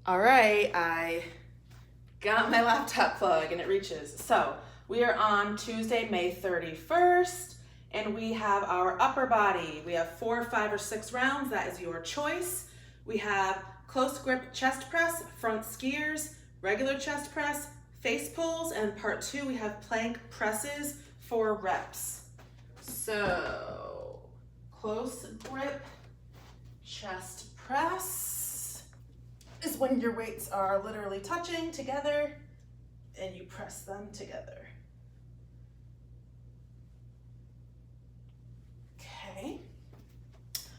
All right, I got my laptop plug and it reaches. So we are on Tuesday, May 31st, and we have our upper body. We have 4, 5, or 6 rounds. That is your choice. We have close grip chest press, front skiers, regular chest press, face pulls, and part 2, we have plank presses, 4 reps. So close grip chest press is when your weights are literally touching together and you press them together. Okay.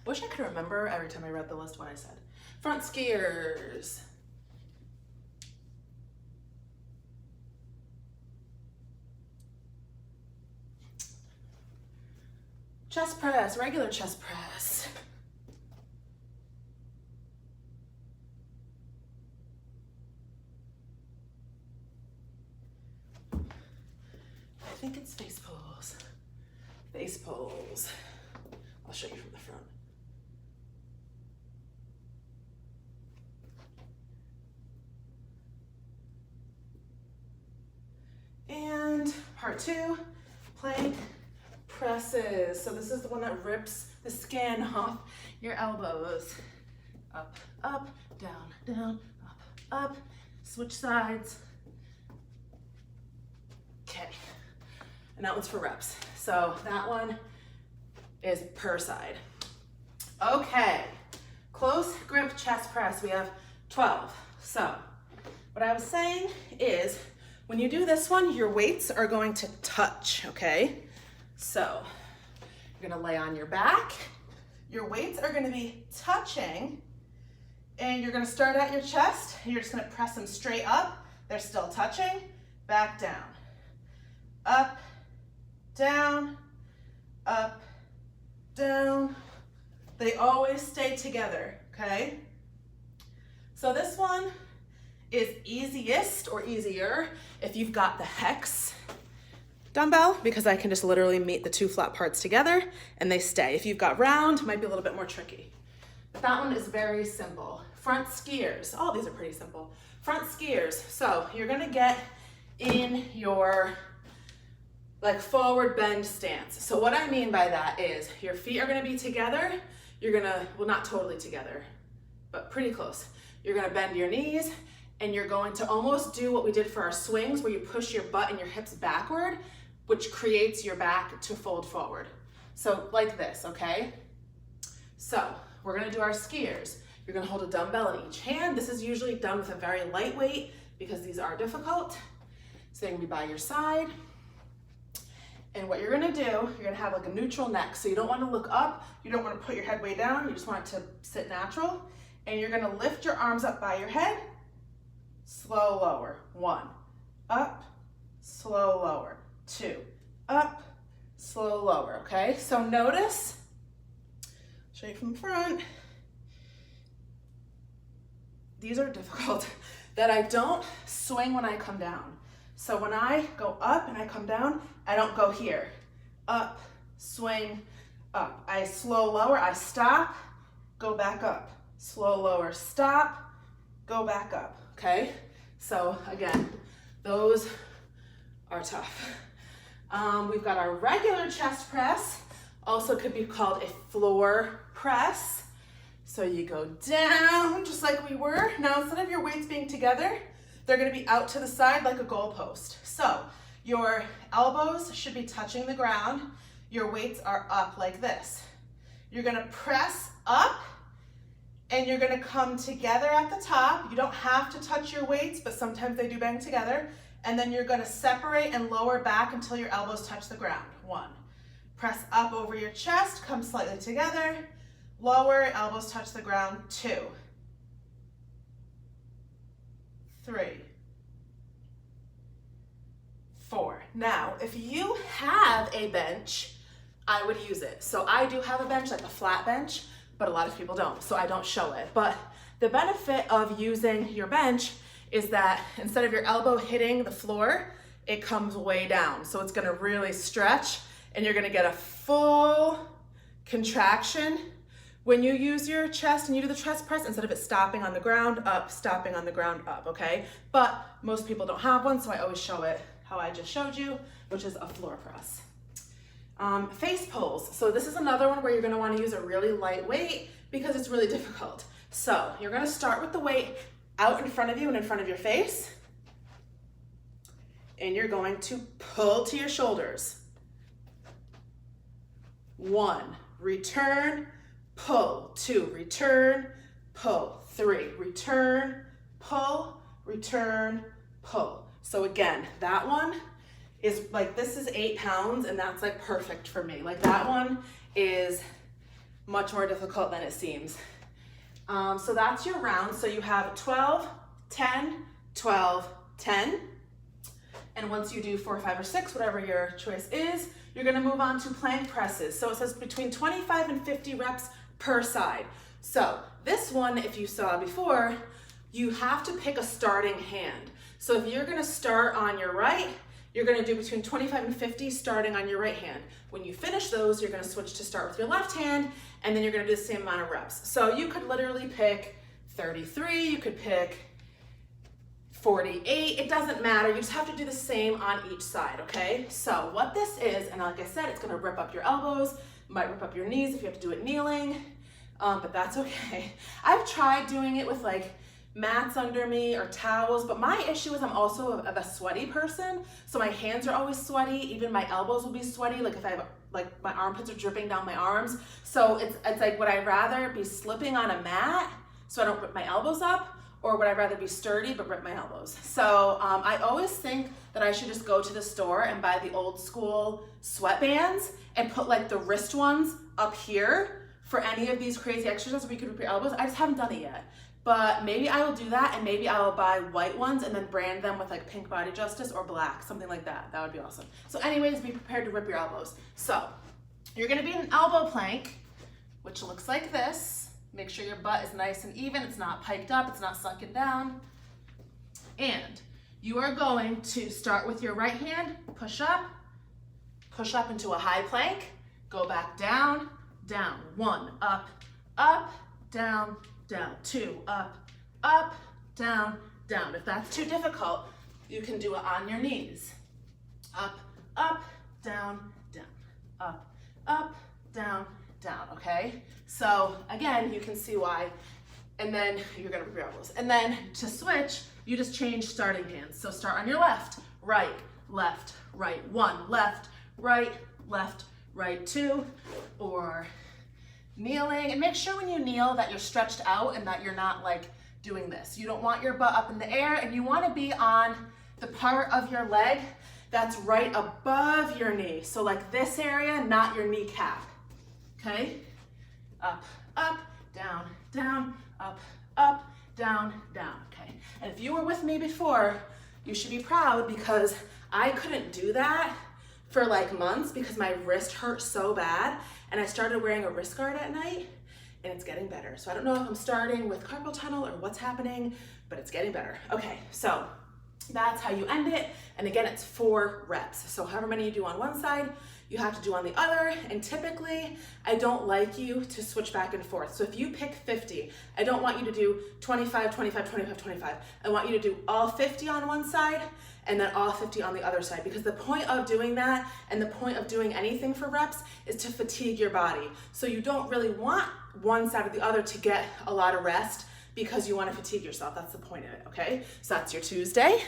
Wish I could remember every time I read the list what I said. Front skiers. Chest press, regular chest press. I think it's face pulls. Face pulls. I'll show you from the front. And part 2, plank presses. So this is the one that rips the skin off your elbows. Up, up, down, down, up, up. Switch sides. Okay. And that one's for reps. So that one is per side. Okay. Close grip chest press. We have 12. So what I was saying is when you do this one, your weights are going to touch, okay? So you're gonna lay on your back. Your weights are gonna be touching, and you're gonna start at your chest, and you're just gonna press them straight up. They're still touching, back down. Up, down, up, down. They always stay together, okay? So this one is easiest or easier if you've got the hex dumbbell, because I can just literally meet the 2 flat parts together and they stay. If you've got round, it might be a little bit more tricky. But that one is very simple. Front skiers. Oh, these are pretty simple. Front skiers. So you're gonna get in your forward bend stance. So what I mean by that is your feet are gonna be together. You're gonna, well, not totally together, but pretty close. You're gonna bend your knees and you're going to almost do what we did for our swings, where you push your butt and your hips backward, which creates your back to fold forward. So like this, okay? So we're gonna do our skiers. You're gonna hold a dumbbell in each hand. This is usually done with a very light weight because these are difficult. So they're gonna be by your side. And what you're gonna do, you're gonna have like a neutral neck. So you don't wanna look up, you don't wanna put your head way down, you just want it to sit natural. And you're gonna lift your arms up by your head, slow lower. 1, up, slow lower. 2, up, slow lower, okay? So notice, show you from the front, these are difficult, that I don't swing when I come down. So when I go up and I come down, I don't go here. Up, swing, up. I slow lower, I stop, go back up. Slow lower, stop, go back up, okay? So again, those are tough. We've got our regular chest press, also could be called a floor press. So you go down just like we were. Now instead of your weights being together, they're gonna be out to the side like a goalpost. So your elbows should be touching the ground. Your weights are up like this. You're gonna press up and you're gonna come together at the top. You don't have to touch your weights, but sometimes they do bang together. And then you're gonna separate and lower back until your elbows touch the ground. 1. Press up over your chest, come slightly together. Lower, elbows touch the ground. 2. 3. 4. Now, if you have a bench, I would use it. So I do have a bench, like a flat bench, but a lot of people don't, so I don't show it. But the benefit of using your bench is that instead of your elbow hitting the floor, it comes way down. So it's gonna really stretch and you're gonna get a full contraction when you use your chest and you do the chest press, instead of it stopping on the ground, up, stopping on the ground, up, okay? But most people don't have one, so I always show it how I just showed you, which is a floor press. Face pulls. So this is another one where you're gonna wanna use a really light weight because it's really difficult. So you're gonna start with the weight out in front of you and in front of your face. And you're going to pull to your shoulders. 1, return, pull. 2, return, pull. 3, return, pull, return, pull. So again, that one is like, this is 8 pounds and that's like perfect for me. Like that one is much more difficult than it seems. So that's your round. So you have 12, 10, 12, 10. And once you do 4, 5, or 6, whatever your choice is, you're gonna move on to plank presses. So it says between 25 and 50 reps per side. So this one, if you saw before, you have to pick a starting hand. So if you're gonna start on your right, you're gonna do between 25 and 50 starting on your right hand. When you finish those, you're gonna switch to start with your left hand, and then you're gonna do the same amount of reps. So you could literally pick 33, you could pick 48, it doesn't matter. You just have to do the same on each side, okay? So what this is, and like I said, it's gonna rip up your elbows, might rip up your knees if you have to do it kneeling, but that's okay. I've tried doing it with like mats under me or towels, but my issue is I'm also a sweaty person, so my hands are always sweaty, even my elbows will be sweaty, like if I have, like my armpits are dripping down my arms. So it's like, would I rather be slipping on a mat so I don't rip my elbows up, or would I rather be sturdy but rip my elbows? So I always think that I should just go to the store and buy the old school sweatbands and put like the wrist ones up here for any of these crazy exercises where you could rip your elbows. I just haven't done it yet. But maybe I will do that, and maybe I will buy white ones and then brand them with like Pink Body Justice or black, something like that. That would be awesome. So anyways, be prepared to rip your elbows. So you're gonna be in an elbow plank, which looks like this. Make sure your butt is nice and even, it's not piked up, it's not sunken down. And you are going to start with your right hand, push up into a high plank, go back down, down. 1, up, up, down, down. 2, up, down, down. If that's too difficult, you can do it on your knees. Up, down, down. Up, down, down, okay? So again, you can see why, and then you're gonna rip your elbows. And then to switch, you just change starting hands. So start on your left, right, 1, left, right, 2, or kneeling. And make sure when you kneel that you're stretched out and that you're not like doing this. You don't want your butt up in the air, and you wanna be on the part of your leg that's right above your knee. So like this area, not your kneecap, okay? Up, down, down, up, down, down, okay? And if you were with me before, you should be proud, because I couldn't do that for like months because my wrist hurt so bad, and I started wearing a wrist guard at night, and it's getting better. So I don't know if I'm starting with carpal tunnel or what's happening, but it's getting better. Okay, so that's how you end it. And again, it's 4 reps. So however many you do on one side, you have to do on the other. And typically, I don't like you to switch back and forth. So if you pick 50, I don't want you to do 25, 25, 25, 25. I want you to do all 50 on one side and then all 50 on the other side, because the point of doing that and the point of doing anything for reps is to fatigue your body. So you don't really want one side or the other to get a lot of rest because you want to fatigue yourself. That's the point of it, okay? So that's your Tuesday.